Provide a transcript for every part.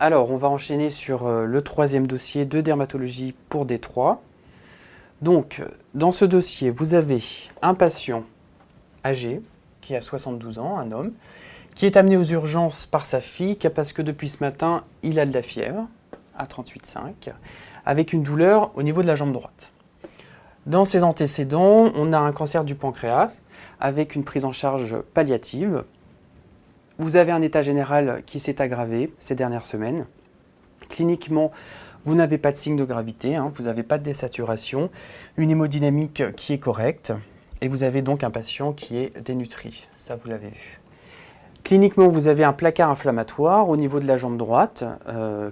Alors, on va enchaîner sur le troisième dossier de dermatologie pour D3. Donc, dans ce dossier, vous avez un patient âgé, qui a 72 ans, un homme, qui est amené aux urgences par sa fille, parce que depuis ce matin, il a de la fièvre, à 38,5, avec une douleur au niveau de la jambe droite. Dans ses antécédents, on a un cancer du pancréas, avec une prise en charge palliative. Vous avez un état général qui s'est aggravé ces dernières semaines. Cliniquement, vous n'avez pas de signe de gravité, vous n'avez pas de désaturation, une hémodynamique qui est correcte, et vous avez donc un patient qui est dénutri, ça vous l'avez vu. Cliniquement, vous avez un placard inflammatoire au niveau de la jambe droite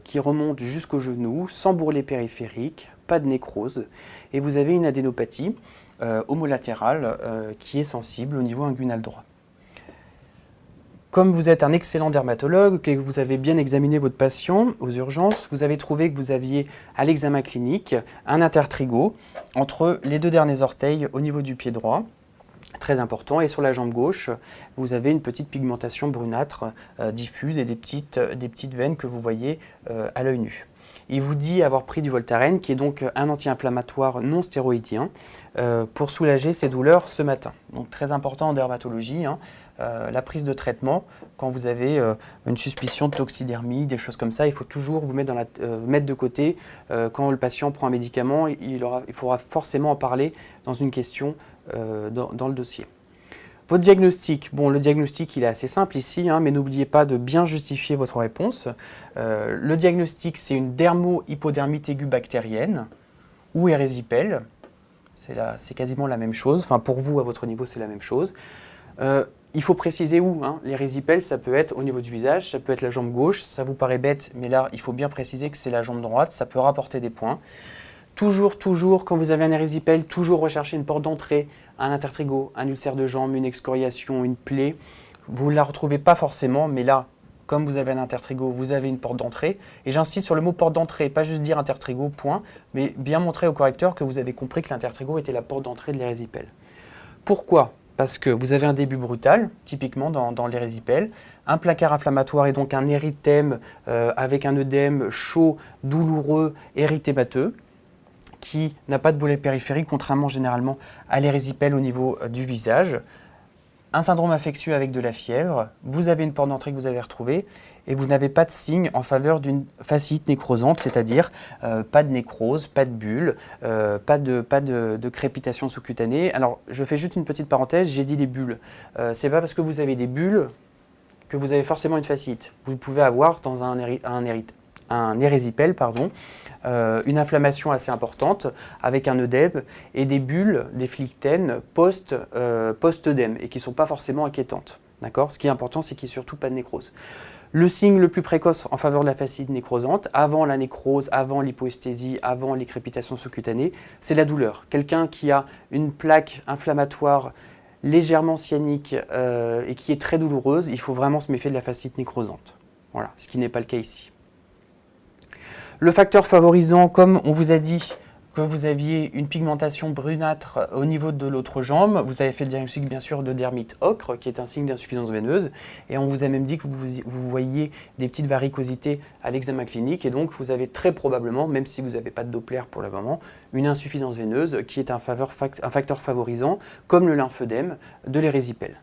qui remonte jusqu'au genou, sans bourrelet périphérique, pas de nécrose, et vous avez une adénopathie homolatérale qui est sensible au niveau inguinal droit. Comme vous êtes un excellent dermatologue et que vous avez bien examiné votre patient aux urgences, vous avez trouvé que vous aviez à l'examen clinique un intertrigo entre les deux derniers orteils au niveau du pied droit, très important, et sur la jambe gauche, vous avez une petite pigmentation brunâtre diffuse et des petites veines que vous voyez à l'œil nu. Il vous dit avoir pris du Voltaren, qui est donc un anti-inflammatoire non stéroïdien, pour soulager ses douleurs ce matin. Donc très important en dermatologie, la prise de traitement, quand vous avez une suspicion de toxidermie, des choses comme ça, il faut toujours vous mettre, mettre de côté. Quand le patient prend un médicament, il faudra forcément en parler dans une question dans le dossier. Votre diagnostic, bon, le diagnostic il est assez simple ici, mais n'oubliez pas de bien justifier votre réponse. Le diagnostic, c'est une dermo-hypodermite aiguë bactérienne ou érésipèle. C'est quasiment la même chose. Enfin, pour vous, à votre niveau, c'est la même chose. Il faut préciser où. L'érésipèle, ça peut être au niveau du visage, ça peut être la jambe gauche. Ça vous paraît bête, mais là, il faut bien préciser que c'est la jambe droite. Ça peut rapporter des points. Toujours, quand vous avez un érésipèle, toujours rechercher une porte d'entrée, un intertrigo, un ulcère de jambe, une excoriation, une plaie. Vous ne la retrouvez pas forcément, mais là, comme vous avez un intertrigo, vous avez une porte d'entrée. Et j'insiste sur le mot porte d'entrée, pas juste dire intertrigo, point, mais bien montrer au correcteur que vous avez compris que l'intertrigo était la porte d'entrée de l'érésipèle. Pourquoi ? Parce que vous avez un début brutal, typiquement dans l'érésipèle, un placard inflammatoire et donc un érythème avec un œdème chaud, douloureux, érythémateux, qui n'a pas de bourrelet périphérique, contrairement généralement à l'érésipèle au niveau du visage. Un syndrome infectieux avec de la fièvre, vous avez une porte d'entrée que vous avez retrouvée et vous n'avez pas de signe en faveur d'une fasciite nécrosante, c'est-à-dire pas de nécrose, pas de bulle, pas de crépitation sous-cutanée. Alors, je fais juste une petite parenthèse, j'ai dit les bulles. C'est pas parce que vous avez des bulles que vous avez forcément une fasciite. Vous pouvez avoir dans un érésipèle, une inflammation assez importante avec un œdème et des bulles, des phlictènes post-œdème et qui ne sont pas forcément inquiétantes. D'accord ? Ce qui est important, c'est qu'il n'y ait surtout pas de nécrose. Le signe le plus précoce en faveur de la fasciite nécrosante, avant la nécrose, avant l'hypoesthésie, avant les crépitations sous-cutanées, c'est la douleur. Quelqu'un qui a une plaque inflammatoire légèrement cyanique et qui est très douloureuse, il faut vraiment se méfier de la fasciite nécrosante. Voilà, ce qui n'est pas le cas ici. Le facteur favorisant, comme on vous a dit que vous aviez une pigmentation brunâtre au niveau de l'autre jambe, vous avez fait le diagnostic bien sûr de dermite ocre, qui est un signe d'insuffisance veineuse, et on vous a même dit que vous voyez des petites varicosités à l'examen clinique, et donc vous avez très probablement, même si vous n'avez pas de Doppler pour le moment, une insuffisance veineuse qui est un facteur favorisant, comme le lymphœdème de l'érésipèle.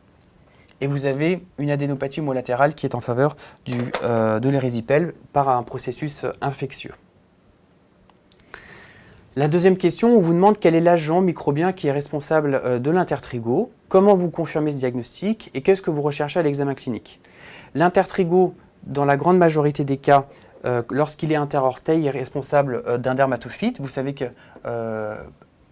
Et vous avez une adénopathie homolatérale qui est en faveur de l'érésipèle par un processus infectieux. La deuxième question, on vous demande quel est l'agent microbien qui est responsable de l'intertrigo, comment vous confirmez ce diagnostic et qu'est-ce que vous recherchez à l'examen clinique. L'intertrigo, dans la grande majorité des cas, lorsqu'il est interorteil, est responsable d'un dermatophyte. Vous savez que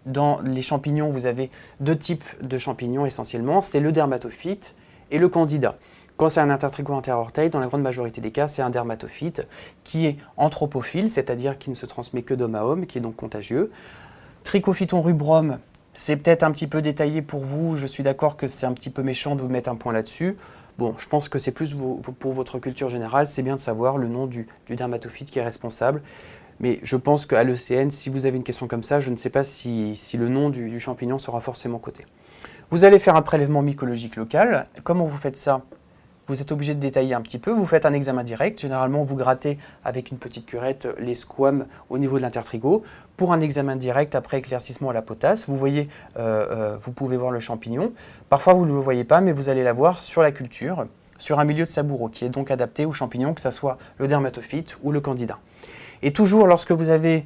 dans les champignons, vous avez deux types de champignons essentiellement, c'est le dermatophyte et le candida. Quand c'est un intertrigo interorteil, dans la grande majorité des cas, c'est un dermatophyte qui est anthropophile, c'est-à-dire qui ne se transmet que d'homme à homme, qui est donc contagieux. Trichophyton rubrum, c'est peut-être un petit peu détaillé pour vous, je suis d'accord que c'est un petit peu méchant de vous mettre un point là-dessus. Bon, je pense que c'est plus pour votre culture générale, c'est bien de savoir le nom du dermatophyte qui est responsable. Mais je pense qu'à l'ECN, si vous avez une question comme ça, je ne sais pas si le nom du champignon sera forcément coté. Vous allez faire un prélèvement mycologique local. Comment vous faites ça ? vous êtes obligé de détailler un petit peu. Vous faites un examen direct. Généralement, vous grattez avec une petite curette les squames au niveau de l'intertrigo. Pour un examen direct après éclaircissement à la potasse, vous voyez, vous pouvez voir le champignon. Parfois, vous ne le voyez pas, mais vous allez l'avoir sur la culture, sur un milieu de saboureau qui est donc adapté aux champignons, que ce soit le dermatophyte ou le candida. Et toujours, lorsque vous avez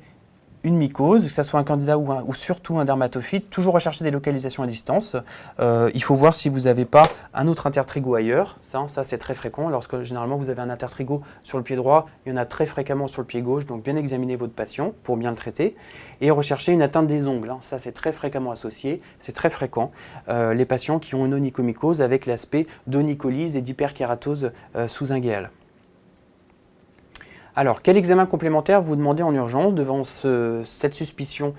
une mycose, que ce soit un candida ou surtout un dermatophyte, toujours rechercher des localisations à distance. Il faut voir si vous n'avez pas un autre intertrigo ailleurs. Ça c'est très fréquent. Lorsque généralement vous avez un intertrigo sur le pied droit, il y en a très fréquemment sur le pied gauche. Donc bien examiner votre patient pour bien le traiter. Et rechercher une atteinte des ongles. Ça c'est très fréquemment associé, c'est très fréquent. Les patients qui ont une onychomycose avec l'aspect d'onycholyse et d'hyperkératose sous-inguéale. Alors, quel examen complémentaire vous demandez en urgence devant cette suspicion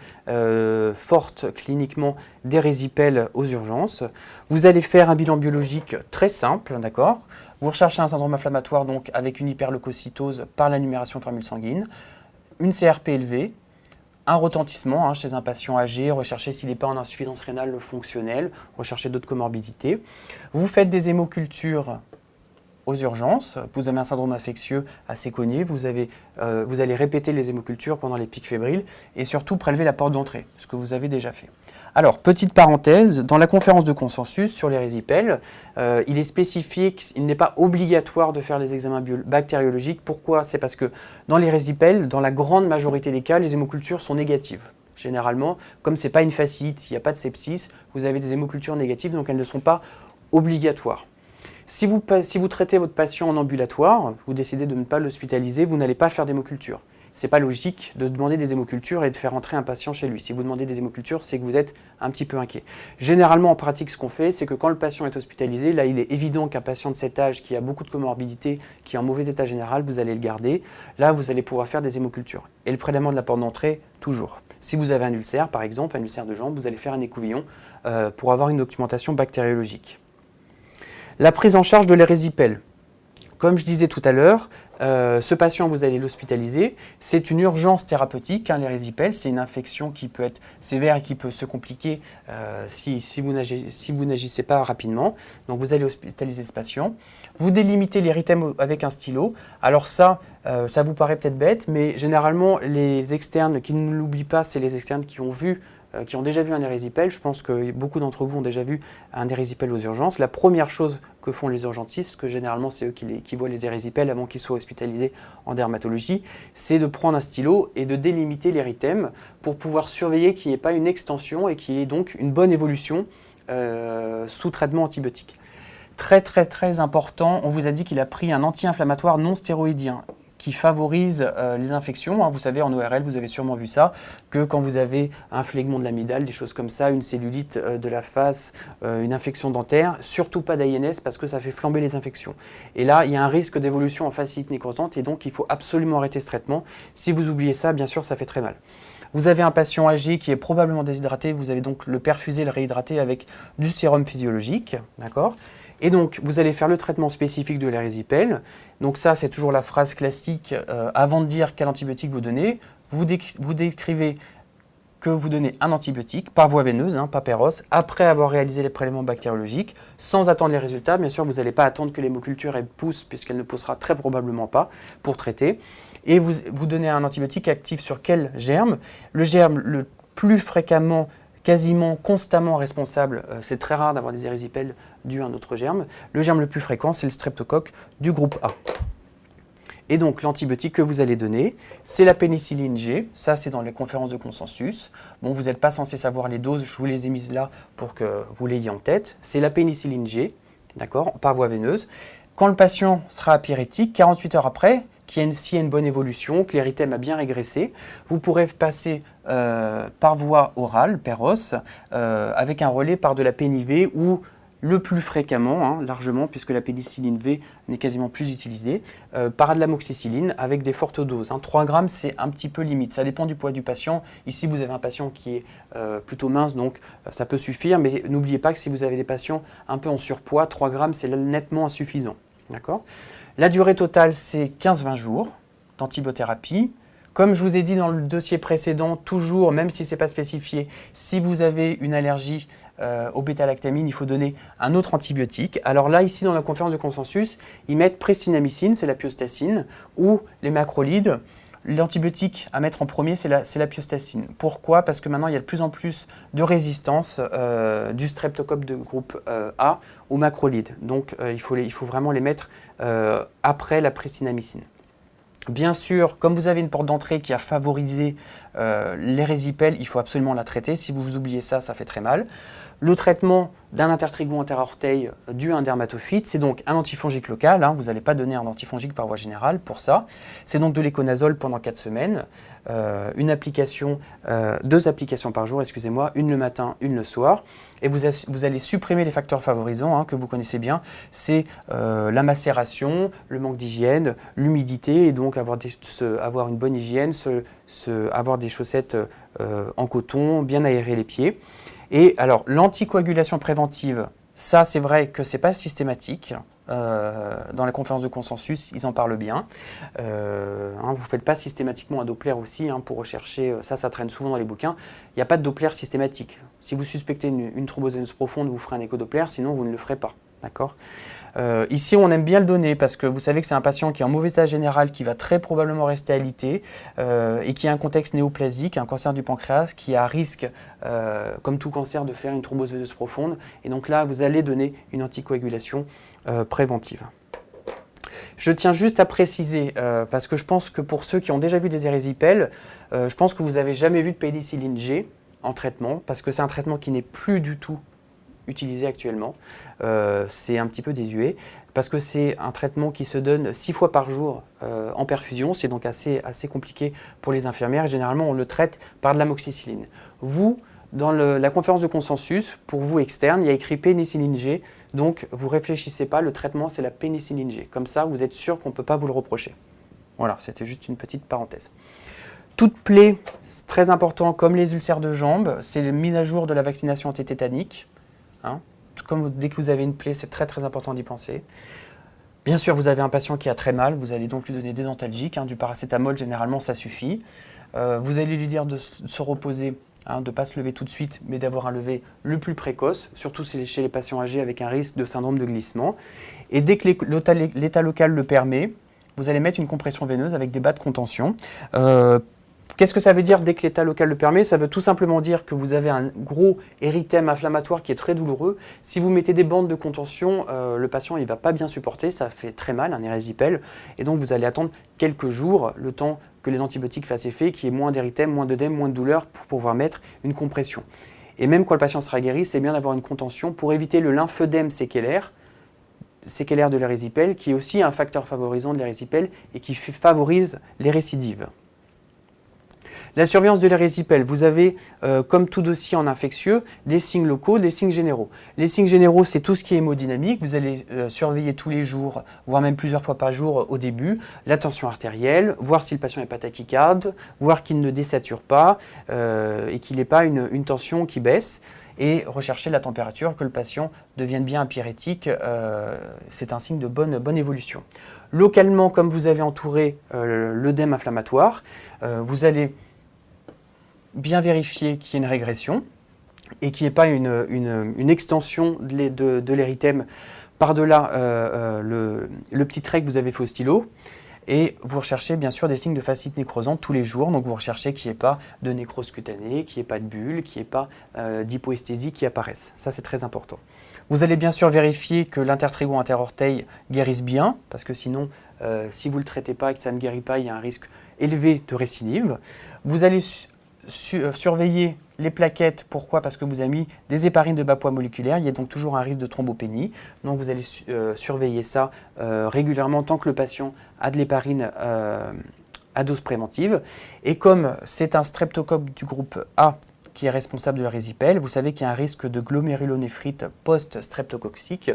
forte cliniquement d'érysipèle aux urgences? Vous allez faire un bilan biologique très simple, d'accord? Vous recherchez un syndrome inflammatoire donc avec une hyperleucocytose par la numération formule sanguine, une CRP élevée, un retentissement chez un patient âgé, recherchez s'il n'est pas en insuffisance rénale fonctionnelle, recherchez d'autres comorbidités. Vous faites des hémocultures aux urgences, vous avez un syndrome infectieux assez connu, vous allez répéter les hémocultures pendant les pics fébriles et surtout prélever la porte d'entrée, ce que vous avez déjà fait. Alors, petite parenthèse, dans la conférence de consensus sur l'érysipèle, il est spécifié qu'il n'est pas obligatoire de faire les examens bactériologiques. Pourquoi? C'est parce que dans l'érysipèle, dans la grande majorité des cas, les hémocultures sont négatives. Généralement, comme ce n'est pas une fasciite, il n'y a pas de sepsis, vous avez des hémocultures négatives, donc elles ne sont pas obligatoires. Si vous traitez votre patient en ambulatoire, vous décidez de ne pas l'hospitaliser, vous n'allez pas faire d'hémoculture. Ce n'est pas logique de demander des hémocultures et de faire entrer un patient chez lui. Si vous demandez des hémocultures, c'est que vous êtes un petit peu inquiet. Généralement, en pratique, ce qu'on fait, c'est que quand le patient est hospitalisé, là, il est évident qu'un patient de cet âge qui a beaucoup de comorbidités, qui est en mauvais état général, vous allez le garder. Là, vous allez pouvoir faire des hémocultures. Et le prélèvement de la porte d'entrée, toujours. Si vous avez un ulcère, par exemple, un ulcère de jambe, vous allez faire un écouvillon pour avoir une documentation bactériologique. La prise en charge de l'érysipèle. Comme je disais tout à l'heure, ce patient, vous allez l'hospitaliser. C'est une urgence thérapeutique, l'érysipèle. C'est une infection qui peut être sévère et qui peut se compliquer si vous n'agissez pas rapidement. Donc vous allez hospitaliser ce patient. Vous délimitez l'érythème avec un stylo. Alors ça vous paraît peut-être bête, mais généralement, les externes qui ne l'oublient pas, c'est les externes qui ont déjà vu un érysipèle. Je pense que beaucoup d'entre vous ont déjà vu un érysipèle aux urgences. La première chose que font les urgentistes, que généralement c'est eux qui voient les érysipèles avant qu'ils soient hospitalisés en dermatologie, c'est de prendre un stylo et de délimiter l'érythème pour pouvoir surveiller qu'il n'y ait pas une extension et qu'il y ait donc une bonne évolution sous traitement antibiotique. Très très très important, on vous a dit qu'il a pris un anti-inflammatoire non stéroïdien qui favorise les infections. Vous savez, en ORL, vous avez sûrement vu ça, que quand vous avez un phlegmon de l'amygdale, des choses comme ça, une cellulite de la face, une infection dentaire, surtout pas d'AINS parce que ça fait flamber les infections. Et là, il y a un risque d'évolution en fasciite nécrosante et donc il faut absolument arrêter ce traitement. Si vous oubliez ça, bien sûr, ça fait très mal. Vous avez un patient âgé qui est probablement déshydraté, vous allez donc le perfuser, le réhydrater avec du sérum physiologique, d'accord ? Et donc, vous allez faire le traitement spécifique de l'érysipèle. Donc ça, c'est toujours la phrase classique. Avant de dire quel antibiotique vous donnez, vous décrivez que vous donnez un antibiotique par voie veineuse, papéros, après avoir réalisé les prélèvements bactériologiques, sans attendre les résultats. Bien sûr, vous n'allez pas attendre que l'hémoculture pousse, puisqu'elle ne poussera très probablement pas pour traiter. Et vous donnez un antibiotique actif sur quel germe? Le germe le plus fréquemment, quasiment constamment responsable, c'est très rare d'avoir des érysipèles dus à un autre germe. Le germe le plus fréquent, c'est le streptocoque du groupe A. Et donc, l'antibiotique que vous allez donner, c'est la pénicilline G. Ça, c'est dans les conférences de consensus. Bon, vous n'êtes pas censé savoir les doses, je vous les ai mises là pour que vous l'ayez en tête. C'est la pénicilline G, d'accord, par voie veineuse. Quand le patient sera apyrétique, 48 heures après, s'il y a une bonne évolution, que l'érythème a bien régressé, vous pourrez passer par voie orale, péros, avec un relais par de la péniv ou le plus fréquemment, largement, puisque la pénicilline V n'est quasiment plus utilisée, par de l'amoxicilline avec des fortes doses. 3 grammes, c'est un petit peu limite. Ça dépend du poids du patient. Ici, vous avez un patient qui est plutôt mince, donc ça peut suffire. Mais n'oubliez pas que si vous avez des patients un peu en surpoids, 3 grammes, c'est nettement insuffisant. D'accord ? La durée totale, c'est 15-20 jours d'antibiothérapie. Comme je vous ai dit dans le dossier précédent, toujours, même si ce n'est pas spécifié, si vous avez une allergie au bêta-lactamine, il faut donner un autre antibiotique. Alors là, ici, dans la conférence de consensus, ils mettent présinamycine, c'est la piostacine, ou les macrolides. L'antibiotique à mettre en premier, c'est la piostacine. Pourquoi? Parce que maintenant, il y a de plus en plus de résistance du streptocoque de groupe A aux macrolides. Donc, il faut vraiment les mettre après la présinamycine. Bien sûr, comme vous avez une porte d'entrée qui a favorisé les résipels, il faut absolument la traiter. Si vous oubliez ça, ça fait très mal. Le traitement d'un intertrigo interorteil dû à un dermatophyte, c'est donc un antifongique local. Vous n'allez pas donner un antifongique par voie générale pour ça. C'est donc de l'éconazole pendant 4 semaines. 2 applications par jour, excusez-moi, une le matin, une le soir. Et vous allez supprimer les facteurs favorisants que vous connaissez bien. C'est la macération, le manque d'hygiène, l'humidité, et donc avoir une bonne hygiène, avoir des chaussettes en coton, bien aérer les pieds. Et alors, l'anticoagulation préventive, ça c'est vrai que ce n'est pas systématique. Dans la conférence de consensus, ils en parlent bien. Vous ne faites pas systématiquement un Doppler aussi pour rechercher, ça traîne souvent dans les bouquins. Il n'y a pas de Doppler systématique. Si vous suspectez une thrombose veineuse profonde, vous ferez un écho-Doppler, sinon vous ne le ferez pas. D'accord ? Ici, on aime bien le donner parce que vous savez que c'est un patient qui est en mauvais état général, qui va très probablement rester alité et qui a un contexte néoplasique, un cancer du pancréas, qui a risque, comme tout cancer, de faire une thrombose veineuse profonde. Et donc là, vous allez donner une anticoagulation préventive. Je tiens juste à préciser, parce que je pense que pour ceux qui ont déjà vu des érésipèles, je pense que vous n'avez jamais vu de pénicilline G en traitement, parce que c'est un traitement qui n'est plus du tout utilisé actuellement. C'est un petit peu désuet parce que c'est un traitement qui se donne 6 fois par jour en perfusion. C'est donc assez compliqué pour les infirmières. Généralement, on le traite par de l'amoxicilline. Vous, dans la conférence de consensus, pour vous externe, il y a écrit pénicilline G. Donc, vous ne réfléchissez pas, le traitement, c'est la pénicilline G. Comme ça, vous êtes sûr qu'on ne peut pas vous le reprocher. Voilà, c'était juste une petite parenthèse. Toute plaie, c'est très important, comme les ulcères de jambes, c'est la mise à jour de la vaccination antitétanique. Dès que vous avez une plaie, c'est très important d'y penser. Bien sûr, vous avez un patient qui a très mal, vous allez donc lui donner des antalgiques, du paracétamol, généralement ça suffit. Vous allez lui dire de se reposer, de ne pas se lever tout de suite, mais d'avoir un lever le plus précoce, surtout chez les patients âgés avec un risque de syndrome de glissement. Et dès que l'état local le permet, vous allez mettre une compression veineuse avec des bas de contention. Qu'est-ce que ça veut dire dès que l'état local le permet? Ça veut tout simplement dire que vous avez un gros érythème inflammatoire qui est très douloureux. Si vous mettez des bandes de contention, le patient ne va pas bien supporter, ça fait très mal, un érésipèle. Et donc vous allez attendre quelques jours, le temps que les antibiotiques fassent effet, qu'il y ait moins d'érythème, moins d'œdème, moins de douleur pour pouvoir mettre une compression. Et même quand le patient sera guéri, c'est bien d'avoir une contention pour éviter le lymphœdème séquelaire de l'érésipèle, qui est aussi un facteur favorisant de l'érésipèle et qui favorise les récidives. La surveillance de l'érésipèle, vous avez, comme tout dossier en infectieux, des signes locaux, des signes généraux. Les signes généraux, c'est tout ce qui est hémodynamique. Vous allez surveiller tous les jours, voire même plusieurs fois par jour au début, la tension artérielle, voir si le patient n'est pas tachycarde, voir qu'il ne désature pas et qu'il n'ait pas une tension qui baisse. Et rechercher la température, que le patient devienne bien apyrétique, c'est un signe de bonne évolution. Localement, comme vous avez entouré l'œdème inflammatoire, vous allez bien vérifier qu'il y ait une régression et qu'il n'y ait pas une extension de l'érythème par-delà le petit trait que vous avez fait au stylo. Et vous recherchez bien sûr des signes de fascite nécrosante tous les jours. Donc vous recherchez qu'il n'y ait pas de nécrose cutanée, qu'il n'y ait pas de bulles, qu'il n'y ait pas d'hypoesthésie qui apparaissent. Ça, c'est très important. Vous allez bien sûr vérifier que l'intertrigo interorteil guérisse bien, parce que sinon, si vous ne le traitez pas et que ça ne guérit pas, il y a un risque élevé de récidive. Vous allez surveiller les plaquettes. Pourquoi? Parce que vous avez mis des héparines de bas poids moléculaire. Il y a donc toujours un risque de thrombopénie. Donc vous allez surveiller ça régulièrement tant que le patient a de l'héparine à dose préventive. Et comme c'est un streptocoque du groupe A qui est responsable de l'érésipèle, vous savez qu'il y a un risque de glomérulonéphrite post-streptococcique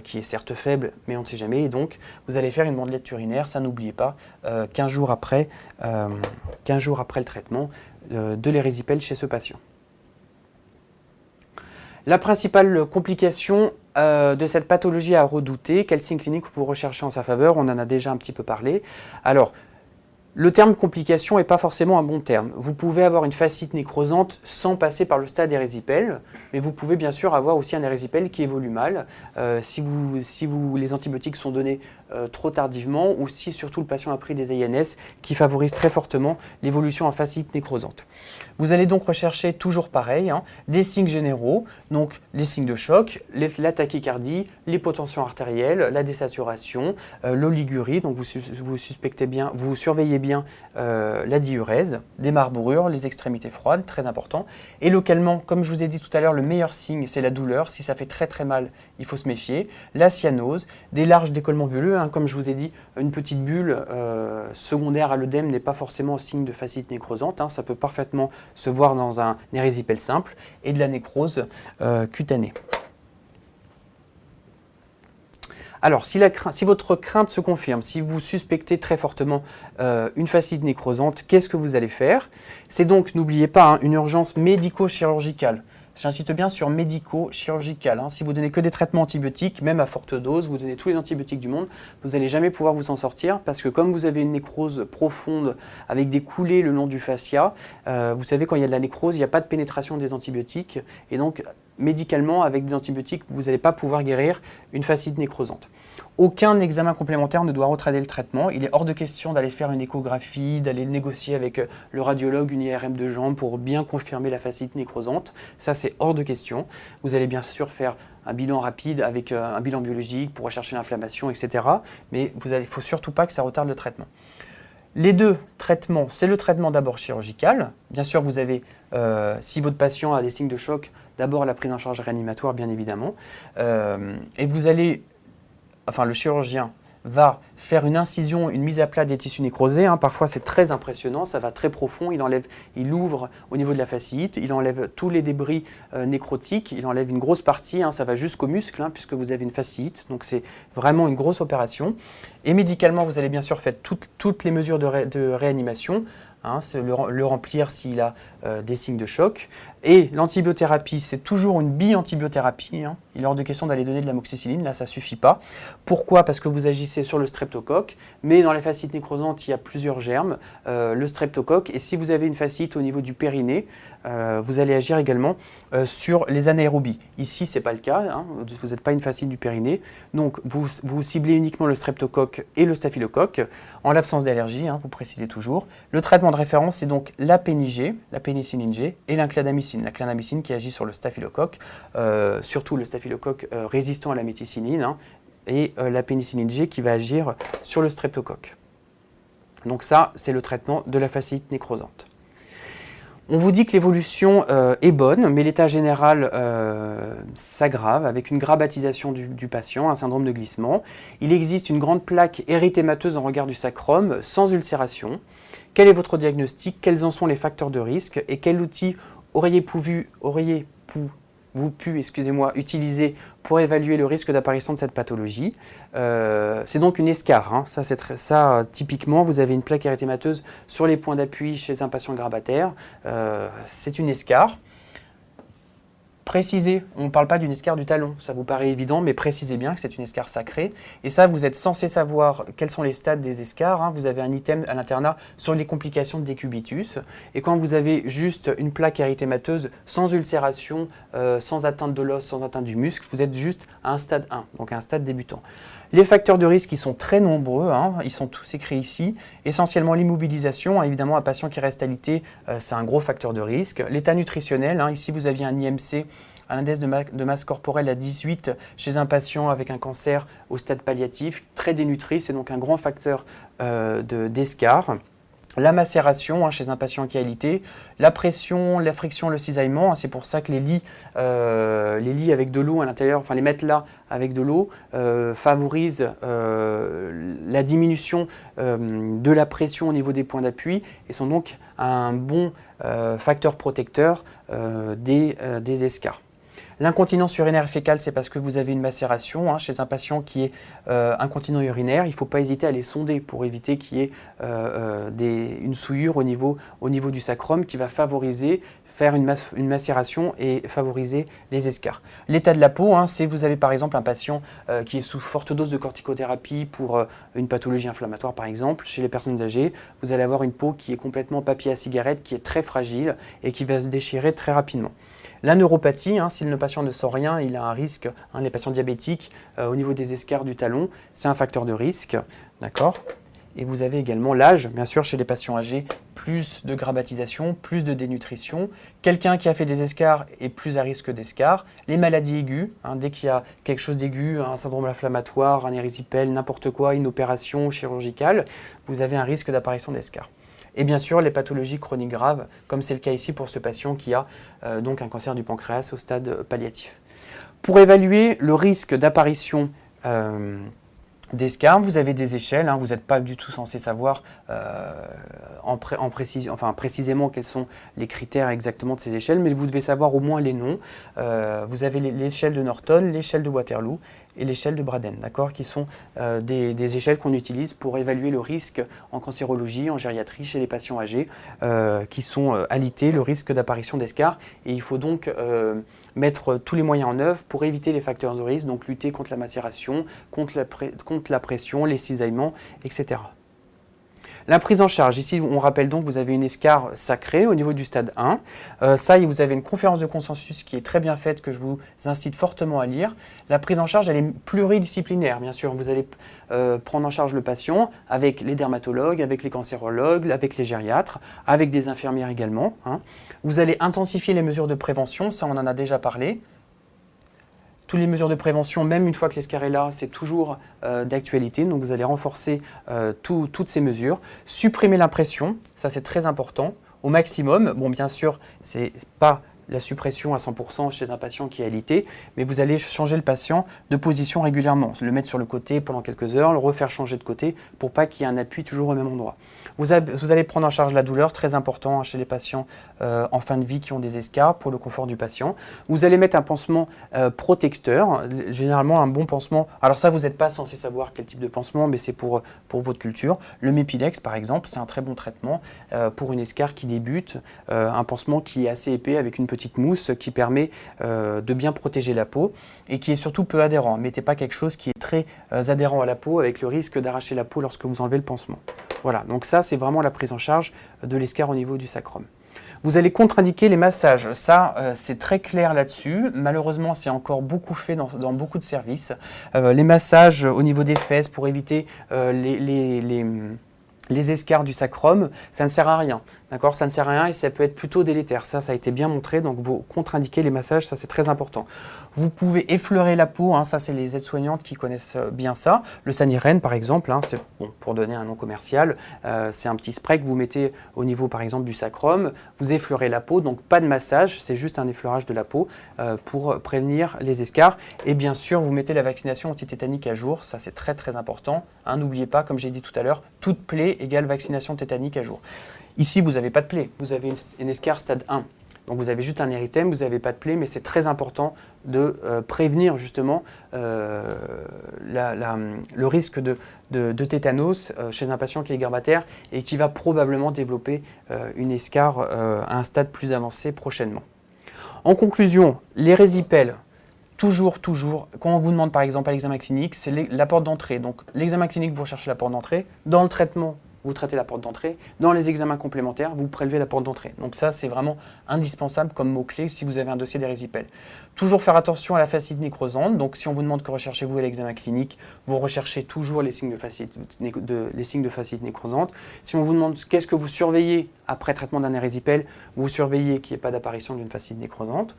qui est certes faible, mais on ne sait jamais. Et donc, vous allez faire une bandelette urinaire, ça n'oubliez pas, 15 jours après le traitement de l'érésipèle chez ce patient. La principale complication de cette pathologie à redouter, quel signe clinique vous recherchez en sa faveur? On en a déjà un petit peu parlé. Alors, Le terme complication n'est pas forcément un bon terme. Vous pouvez avoir une fasciite nécrosante sans passer par le stade érysipèle, mais vous pouvez bien sûr avoir aussi un érysipèle qui évolue mal si les antibiotiques sont donnés trop tardivement ou si surtout le patient a pris des ANS qui favorisent très fortement l'évolution en fasciite nécrosante. Vous allez donc rechercher toujours pareil, des signes généraux, donc les signes de choc, la tachycardie, l'hypotension artérielle, la désaturation, l'oligurie, donc vous surveillez bien la diurèse, des marbrures, les extrémités froides, très important. Et localement, comme je vous ai dit tout à l'heure, le meilleur signe, c'est la douleur. Si ça fait très très mal, il faut se méfier. La cyanose, des larges décollements bulleux, comme je vous ai dit, une petite bulle secondaire à l'œdème n'est pas forcément signe de fasciite nécrosante. Ça peut parfaitement se voir dans un érysipèle simple et de la nécrose cutanée. Alors, si votre crainte se confirme, si vous suspectez très fortement une fasciite nécrosante, qu'est-ce que vous allez faire? C'est donc, n'oubliez pas, une urgence médico-chirurgicale. J'insiste bien sur médico-chirurgical. Si vous donnez que des traitements antibiotiques, même à forte dose, vous donnez tous les antibiotiques du monde, vous n'allez jamais pouvoir vous en sortir parce que comme vous avez une nécrose profonde avec des coulées le long du fascia, vous savez quand il y a de la nécrose, il n'y a pas de pénétration des antibiotiques et donc médicalement avec des antibiotiques, vous n'allez pas pouvoir guérir une fasciite nécrosante. Aucun examen complémentaire ne doit retarder le traitement. Il est hors de question d'aller faire une échographie, d'aller négocier avec le radiologue une IRM de jambe pour bien confirmer la fasciite nécrosante. Ça, c'est hors de question. Vous allez bien sûr faire un bilan rapide avec un bilan biologique pour rechercher l'inflammation, etc. Mais il ne faut surtout pas que ça retarde le traitement. Les deux traitements, c'est le traitement d'abord chirurgical. Bien sûr, vous avez, si votre patient a des signes de choc, d'abord la prise en charge réanimatoire, bien évidemment. Et vous allez... le chirurgien va faire une incision, une mise à plat des tissus nécrosés. Parfois, c'est très impressionnant, ça va très profond. Il ouvre au niveau de la fasciite, il enlève tous les débris nécrotiques, il enlève une grosse partie, ça va jusqu'au muscle, puisque vous avez une fasciite. Donc, c'est vraiment une grosse opération. Et médicalement, vous allez bien sûr faire toutes les mesures de réanimation. C'est le remplir s'il a des signes de choc. Et l'antibiothérapie, c'est toujours une bi-antibiothérapie. Il est hors de question d'aller donner de l'amoxicilline, là ça ne suffit pas. Pourquoi? Parce que vous agissez sur le streptocoque, mais dans les fasciites nécrosantes, il y a plusieurs germes, le streptocoque, et si vous avez une fasciite au niveau du périnée, vous allez agir également sur les anaérobies. Ici, ce n'est pas le cas, vous n'êtes pas une fasciite du périnée, donc vous ciblez uniquement le streptocoque et le staphylocoque, en l'absence d'allergie, vous précisez toujours. Le traitement de référence, c'est donc la PNIG, la pénicilline G, et l'incladamycine. La clindamycine qui agit sur le staphylocoque, surtout le staphylocoque résistant à la méticilline, et la pénicilline G qui va agir sur le streptocoque. Donc ça, c'est le traitement de la fasciite nécrosante. On vous dit que l'évolution est bonne, mais l'état général s'aggrave avec une grabbatisation du patient, un syndrome de glissement. Il existe une grande plaque érythémateuse en regard du sacrum, sans ulcération. Quel est votre diagnostic? Quels en sont les facteurs de risque? Et quel outil auriez-vous pu utiliser pour évaluer le risque d'apparition de cette pathologie? C'est donc une escarre. Ça, typiquement, vous avez une plaque érythémateuse sur les points d'appui chez un patient grabataire. C'est une escarre. Précisez, on ne parle pas d'une escarre du talon, ça vous paraît évident, mais précisez bien que c'est une escarre sacrée. Et ça, vous êtes censé savoir quels sont les stades des escarres. Vous avez un item à l'internat sur les complications de décubitus. Et quand vous avez juste une plaque érythémateuse sans ulcération, sans atteinte de l'os, sans atteinte du muscle, vous êtes juste à un stade 1, donc à un stade débutant. Les facteurs de risque, ils sont très nombreux, ils sont tous écrits ici. Essentiellement l'immobilisation, évidemment un patient qui reste alité, c'est un gros facteur de risque. L'état nutritionnel, ici vous aviez un IMC, un index de masse corporelle à 18 chez un patient avec un cancer au stade palliatif, très dénutri, c'est donc un grand facteur d'escarre. La macération chez un patient qui a alité, la pression, la friction, le cisaillement, c'est pour ça que les lits avec de l'eau à l'intérieur, les matelas avec de l'eau favorisent la diminution de la pression au niveau des points d'appui et sont donc un bon facteur protecteur des escarres. L'incontinence urinaire fécale, c'est parce que vous avez une macération chez un patient qui est incontinent urinaire. Il ne faut pas hésiter à les sonder pour éviter qu'il y ait une souillure au niveau du sacrum qui va favoriser faire une macération et favoriser les escarres. L'état de la peau, hein, si vous avez par exemple un patient qui est sous forte dose de corticothérapie pour une pathologie inflammatoire par exemple, chez les personnes âgées, vous allez avoir une peau qui est complètement papier à cigarette, qui est très fragile et qui va se déchirer très rapidement. La neuropathie, hein, si le patient ne sent rien, il a un risque, hein, les patients diabétiques au niveau des escarres du talon, c'est un facteur de risque, d'accord ? Et vous avez également l'âge, bien sûr, chez les patients âgés, plus de grabbatisation, plus de dénutrition. Quelqu'un qui a fait des escarres est plus à risque d'escarres. Les maladies aiguës, hein, dès qu'il y a quelque chose d'aigu, un syndrome inflammatoire, un érysipèle, n'importe quoi, une opération chirurgicale, vous avez un risque d'apparition d'escarres. Et bien sûr, les pathologies chroniques graves, comme c'est le cas ici pour ce patient qui a donc un cancer du pancréas au stade palliatif. Pour évaluer le risque d'apparition d'escarres, vous avez des échelles, hein, vous n'êtes pas du tout censé savoir précisément quels sont les critères exactement de ces échelles, mais vous devez savoir au moins les noms. Vous avez l'échelle de Norton, l'échelle de Waterloo et l'échelle de Braden, d'accord, qui sont des échelles qu'on utilise pour évaluer le risque en cancérologie, en gériatrie, chez les patients âgés, qui sont alités, le risque d'apparition d'escarres. Et il faut donc mettre tous les moyens en œuvre pour éviter les facteurs de risque, donc lutter contre la macération, contre la pression, les cisaillements, etc. La prise en charge, ici on rappelle donc que vous avez une escarre sacrée au niveau du stade 1. Vous avez une conférence de consensus qui est très bien faite, que je vous incite fortement à lire. La prise en charge, elle est pluridisciplinaire, bien sûr. Vous allez prendre en charge le patient avec les dermatologues, avec les cancérologues, avec les gériatres, avec des infirmières également, hein. Vous allez intensifier les mesures de prévention, ça on en a déjà parlé. Toutes les mesures de prévention, même une fois que l'escarre est là, c'est toujours d'actualité. Donc vous allez renforcer toutes ces mesures. Supprimer l'impression, ça c'est très important, au maximum. Bon, bien sûr, c'est pas la suppression à 100% chez un patient qui est alité, mais vous allez changer le patient de position régulièrement, le mettre sur le côté pendant quelques heures, le refaire changer de côté pour pas qu'il y ait un appui toujours au même endroit. Vous allez prendre en charge la douleur, très important, hein, chez les patients en fin de vie qui ont des escarres, pour le confort du patient. Vous allez mettre un pansement protecteur, généralement un bon pansement. Alors ça, vous n'êtes pas censé savoir quel type de pansement, mais c'est pour votre culture. Le Mepilex, par exemple, c'est un très bon traitement pour une escarre qui débute, un pansement qui est assez épais avec une petite mousse qui permet de bien protéger la peau et qui est surtout peu adhérent. Mettez pas quelque chose qui est très adhérent à la peau avec le risque d'arracher la peau lorsque vous enlevez le pansement. Voilà, donc ça c'est vraiment la prise en charge de l'escarre au niveau du sacrum. Vous allez contre-indiquer les massages. Ça, c'est très clair là-dessus. Malheureusement, c'est encore beaucoup fait dans beaucoup de services. Les massages au niveau des fesses pour éviter les escarres du sacrum, ça ne sert à rien, d'accord? Ça ne sert à rien et ça peut être plutôt délétère. Ça a été bien montré, donc vous contre-indiquez les massages, ça c'est très important. Vous pouvez effleurer la peau, hein, ça c'est les aides-soignantes qui connaissent bien ça. Le Sanirène par exemple, hein, c'est, bon, pour donner un nom commercial, c'est un petit spray que vous mettez au niveau par exemple du sacrum, vous effleurez la peau, donc pas de massage, c'est juste un effleurage de la peau pour prévenir les escarres. Et bien sûr, vous mettez la vaccination antitétanique à jour, ça c'est très très important. Hein, n'oubliez pas, comme j'ai dit tout à l'heure, toute plaie égale vaccination tétanique à jour. Ici, vous n'avez pas de plaie, vous avez une escarre stade 1. Donc vous avez juste un érythème, vous n'avez pas de plaie, mais c'est très important de prévenir justement le risque de tétanos chez un patient qui est garbataire et qui va probablement développer une escarre à un stade plus avancé prochainement. En conclusion, les résipèles, toujours, quand on vous demande par exemple à l'examen clinique, c'est la porte d'entrée. Donc l'examen clinique, vous recherchez la porte d'entrée. Dans le traitement, vous traitez la porte d'entrée. Dans les examens complémentaires, vous prélevez la porte d'entrée. Donc ça, c'est vraiment indispensable comme mot-clé si vous avez un dossier d'érysipèle. Toujours faire attention à la fasciite nécrosante. Donc si on vous demande que recherchez-vous à l'examen clinique, vous recherchez toujours les signes de fasciite nécrosante. Si on vous demande qu'est-ce que vous surveillez après traitement d'un érysipèle, vous surveillez qu'il n'y ait pas d'apparition d'une fasciite nécrosante.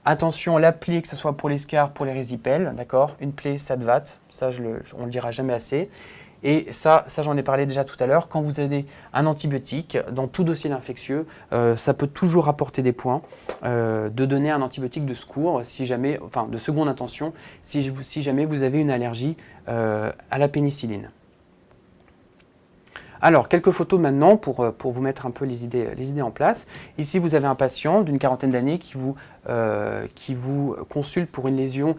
Attention, la plaie, que ce soit pour l'escarre, pour les résipèles, d'accord? Une plaie, ça te va, ça on le dira jamais assez. Et ça j'en ai parlé déjà tout à l'heure, quand vous avez un antibiotique, dans tout dossier d'infectieux, ça peut toujours apporter des points de donner un antibiotique de secours, si jamais, enfin de seconde intention, si jamais vous avez une allergie à la pénicilline. Alors, quelques photos maintenant pour vous mettre un peu les idées en place. Ici, vous avez un patient d'une quarantaine d'années qui vous consulte pour une lésion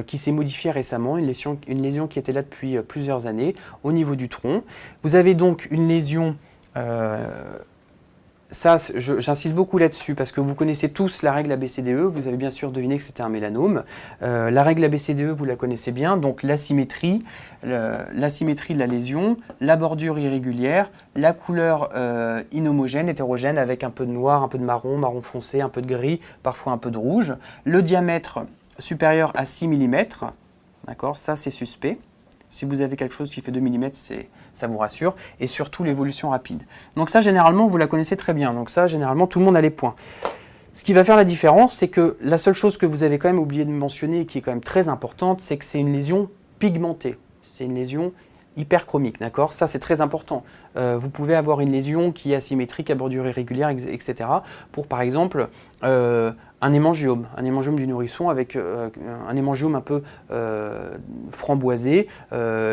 qui s'est modifiée récemment, une lésion qui était là depuis plusieurs années au niveau du tronc. Vous avez donc une lésion Ça, j'insiste beaucoup là-dessus parce que vous connaissez tous la règle ABCDE. Vous avez bien sûr deviné que c'était un mélanome. La règle ABCDE, vous la connaissez bien. Donc l'asymétrie de la lésion, la bordure irrégulière, la couleur inhomogène, hétérogène avec un peu de noir, un peu de marron, marron foncé, un peu de gris, parfois un peu de rouge. Le diamètre supérieur à 6 mm. D'accord, ça c'est suspect. Si vous avez quelque chose qui fait 2 mm, ça vous rassure. Et surtout l'évolution rapide. Donc ça, généralement, vous la connaissez très bien. Donc ça, généralement, tout le monde a les points. Ce qui va faire la différence, c'est que la seule chose que vous avez quand même oublié de mentionner et qui est quand même très importante, c'est que c'est une lésion pigmentée. C'est une lésion hyperchromique, d'accord? Ça, c'est très important. Vous pouvez avoir une lésion qui est asymétrique, à bordure irrégulière, etc. Pour, par exemple, un hémangiome du nourrisson avec un hémangiome un peu framboisé,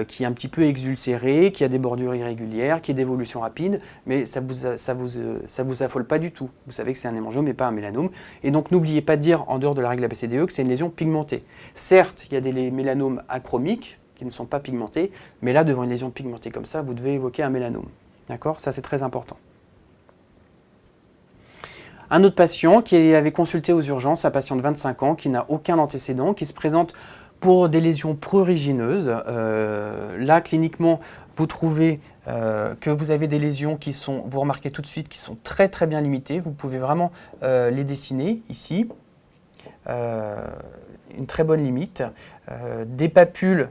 qui est un petit peu exulcéré, qui a des bordures irrégulières, qui est d'évolution rapide, mais ça vous affole pas du tout. Vous savez que c'est un hémangiome et pas un mélanome. Et donc, n'oubliez pas de dire, en dehors de la règle ABCDE, que c'est une lésion pigmentée. Certes, il y a des mélanomes achromiques, qui ne sont pas pigmentés, mais là, devant une lésion pigmentée comme ça, vous devez évoquer un mélanome. D'accord? Ça, c'est très important. Un autre patient qui avait consulté aux urgences, un patient de 25 ans, qui n'a aucun antécédent, qui se présente pour des lésions prurigineuses. Là, cliniquement, vous trouvez que vous avez des lésions qui sont, vous remarquez tout de suite, qui sont très très bien limitées. Vous pouvez vraiment les dessiner ici. Une très bonne limite. Des papules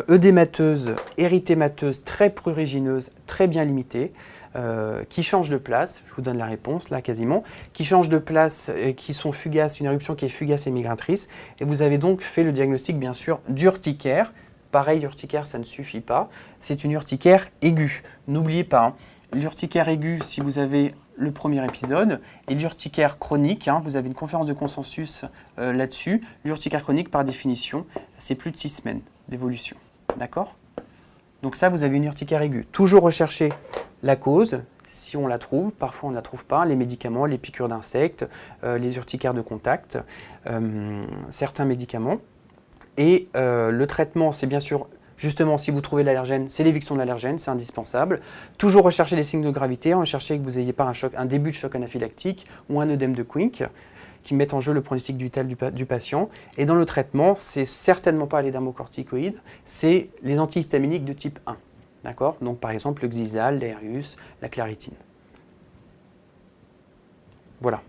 œdémateuses, érythémateuses, très prurigineuses, très bien limitées, qui changent de place, je vous donne la réponse là quasiment, qui changent de place et qui sont fugaces, une éruption qui est fugace et migratrice, et vous avez donc fait le diagnostic bien sûr d'urticaire. Pareil, urticaire ça ne suffit pas, c'est une urticaire aiguë. N'oubliez pas, hein, l'urticaire aiguë si vous avez le premier épisode, et l'urticaire chronique, hein, vous avez une conférence de consensus là-dessus, l'urticaire chronique par définition, c'est plus de 6 semaines d'évolution. D'accord? Donc ça, vous avez une urticaire aiguë. Toujours rechercher la cause, si on la trouve. Parfois, on ne la trouve pas. Les médicaments, les piqûres d'insectes, les urticaires de contact, certains médicaments. Et le traitement, c'est bien sûr, justement, si vous trouvez l'allergène, c'est l'éviction de l'allergène, c'est indispensable. Toujours rechercher les signes de gravité, rechercher que vous n'ayez pas un début de choc anaphylactique ou un œdème de Quincke, qui mettent en jeu le pronostic vital du patient. Et dans le traitement, c'est certainement pas les dermocorticoïdes, c'est les antihistaminiques de type 1. D'accord? Donc par exemple le Xyzal, l'Aerius, la claritine. Voilà.